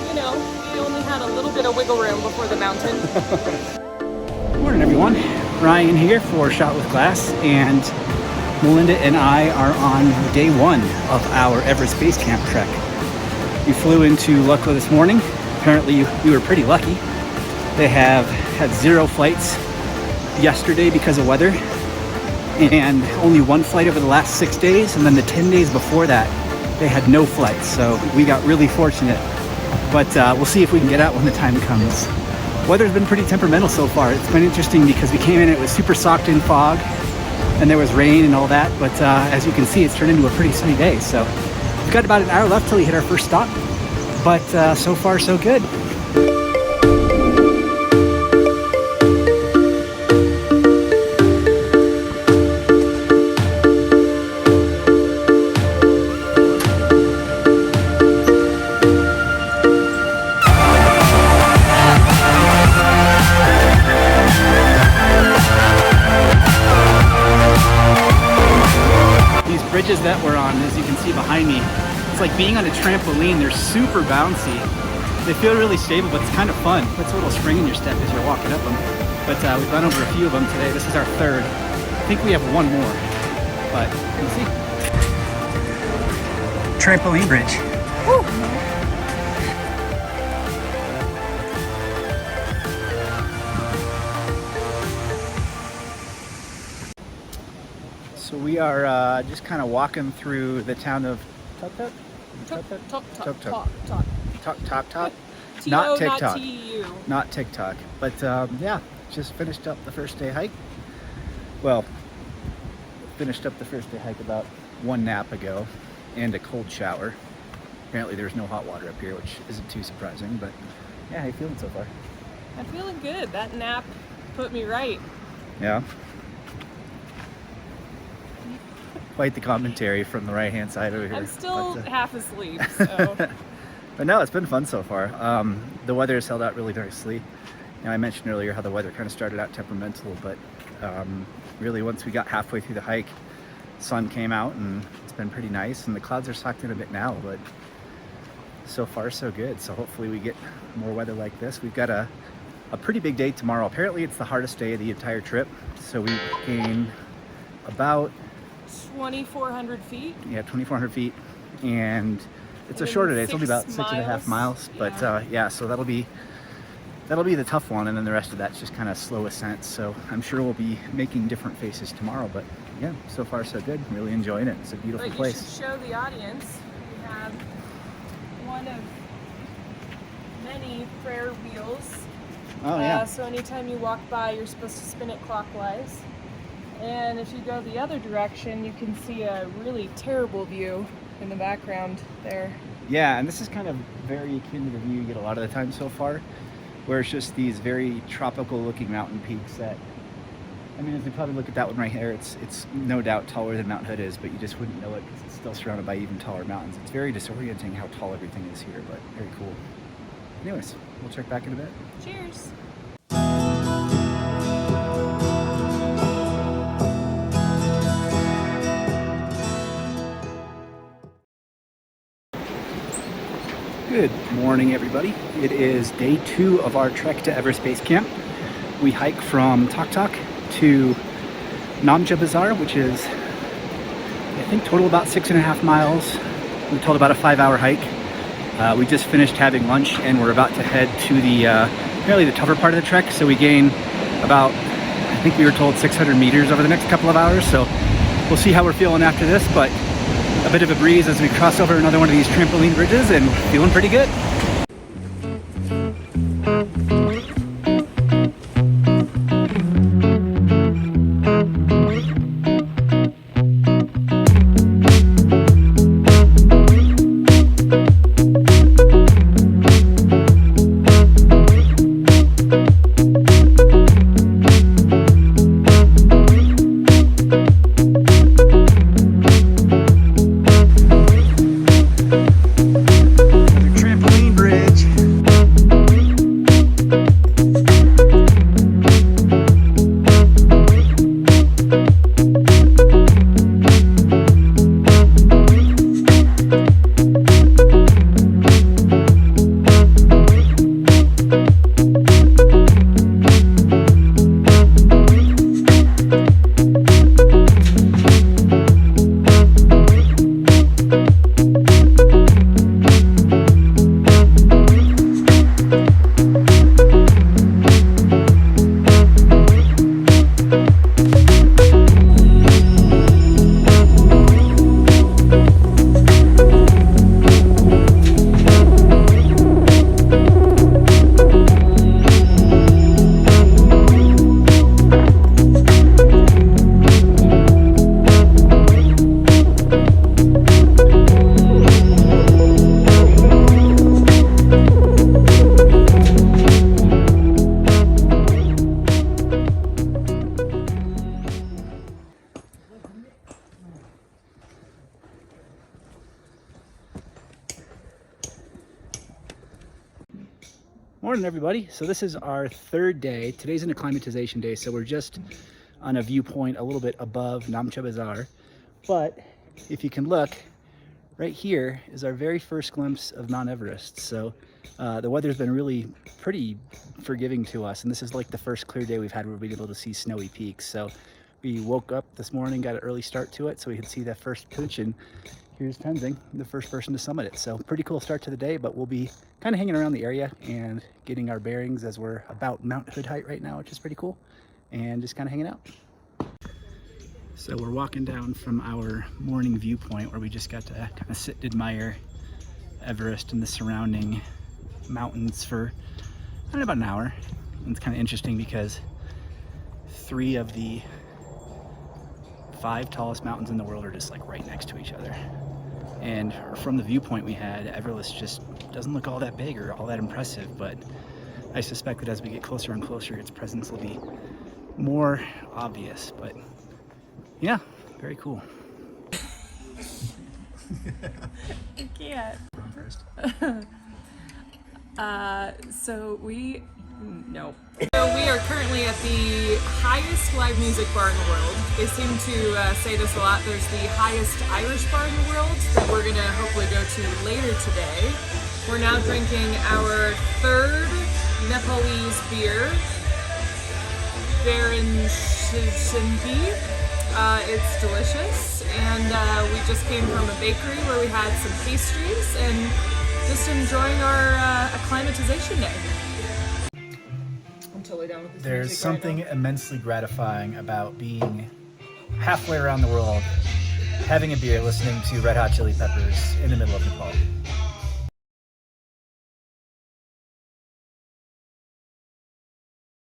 you know, we only had a little bit of wiggle room before the mountain. Good morning, everyone. Ryan here for Shot with Glass, and Melinda and I are on day one of our Everest Base Camp trek. We flew into Lukla this morning. Apparently, we were pretty lucky. They have had 0 flights yesterday because of weather, and only 1 flight over the last 6 days, and then the 10 days before that, they had no flights. So we got really fortunate, but we'll see if we can get out when the time comes. Weather's been pretty temperamental so far. It's been interesting because we came in, it was super socked in fog, and there was rain and all that, but as you can see, it's turned into a pretty sunny day. So we've got about an hour left till we hit our first stop, but so far so good. Bridges that we're on, as you can see behind me, it's like being on a trampoline. They're super bouncy. They feel really stable, but it's kind of fun. Puts a little spring in your step as you're walking up them. But we've gone over a few of them today. This is our third. I think we have one more, but we'll see. Trampoline bridge. Woo! So we are just kind of walking through the town of Tok. Not TikTok. Not TikTok. But yeah, just finished up the first day hike. Well, finished up the first day hike about 1 nap ago and a cold shower. Apparently there's no hot water up here, which isn't too surprising, but yeah, how you feeling so far? I'm feeling good. That nap put me right. Yeah. Quite the commentary from the right hand side over here. I'm still half asleep, so. But no, it's been fun so far. The weather has held out really nicely. You know, I mentioned earlier how the weather kind of started out temperamental, but really once we got halfway through the hike, sun came out and it's been pretty nice, and the clouds are socked in a bit now, but so far so good. So hopefully we get more weather like this. We've got a pretty big day tomorrow. Apparently it's the hardest day of the entire trip. So we gain about 2,400 feet? Yeah, 2,400 feet, and it's a shorter day. It's only about 6.5 miles, but yeah, so that'll be the tough one, and then the rest of that's just kind of slow ascent. So I'm sure we'll be making different faces tomorrow, but yeah, so far so good. Really enjoying it. It's a beautiful place. You should show the audience. We have one of many prayer wheels. Oh yeah. So anytime you walk by, you're supposed to spin it clockwise. And if you go the other direction, you can see a really terrible view in the background there. Yeah, and this is kind of very akin to the view you get a lot of the time so far, where it's just these very tropical looking mountain peaks that, I mean, if you probably look at that one right here, it's no doubt taller than Mount Hood is, but you just wouldn't know it because it's still surrounded by even taller mountains. It's very disorienting how tall everything is here, but very cool. Anyways, we'll check back in a bit. Cheers. Good morning, everybody. It is day 2 of our trek to Everest Base Camp. We hike from Tok to Namja Bazaar, which is, I think, total about 6.5 miles. We told about a 5-hour hike. We just finished having lunch, and we're about to head to the apparently the tougher part of the trek. So we gain about, I think we were told, 600 meters over the next couple of hours. So we'll see how we're feeling after this, but a bit of a breeze as we cross over another one of these trampoline bridges, and feeling pretty good. Trampoline Morning, everybody. So this is our third day. Today's an acclimatization day, so we're just on a viewpoint a little bit above Namche Bazaar. But if you can look, right here is our very first glimpse of Mount Everest. So the weather's been really pretty forgiving to us, and this is like the first clear day we've had where we've been able to see snowy peaks. So we woke up this morning, got an early start to it so we could see that first pitch, and here's Tenzing, the first person to summit it. So pretty cool start to the day, but we'll be kind of hanging around the area and getting our bearings as we're about Mount Hood height right now, which is pretty cool, and just kind of hanging out. So we're walking down from our morning viewpoint where we just got to kind of sit and admire Everest and the surrounding mountains for about an hour. And it's kind of interesting because 3 of the 5 tallest mountains in the world are just like right next to each other. And from the viewpoint we had, Everest just doesn't look all that big or all that impressive, but I suspect that as we get closer and closer, its presence will be more obvious. But yeah, very cool. I can't. First. So we are currently at the highest live music bar in the world. They seem to say this a lot. There's the highest Irish bar in the world that we're gonna hopefully go to later today. We're now drinking our 3rd Nepalese beer, Varanshimpi. It's delicious, and we just came from a bakery where we had some pastries and just enjoying our acclimatization day. I'm totally done with this. There's music something right now. immensely gratifying about being halfway around the world, having a beer, listening to Red Hot Chili Peppers in the middle of Nepal.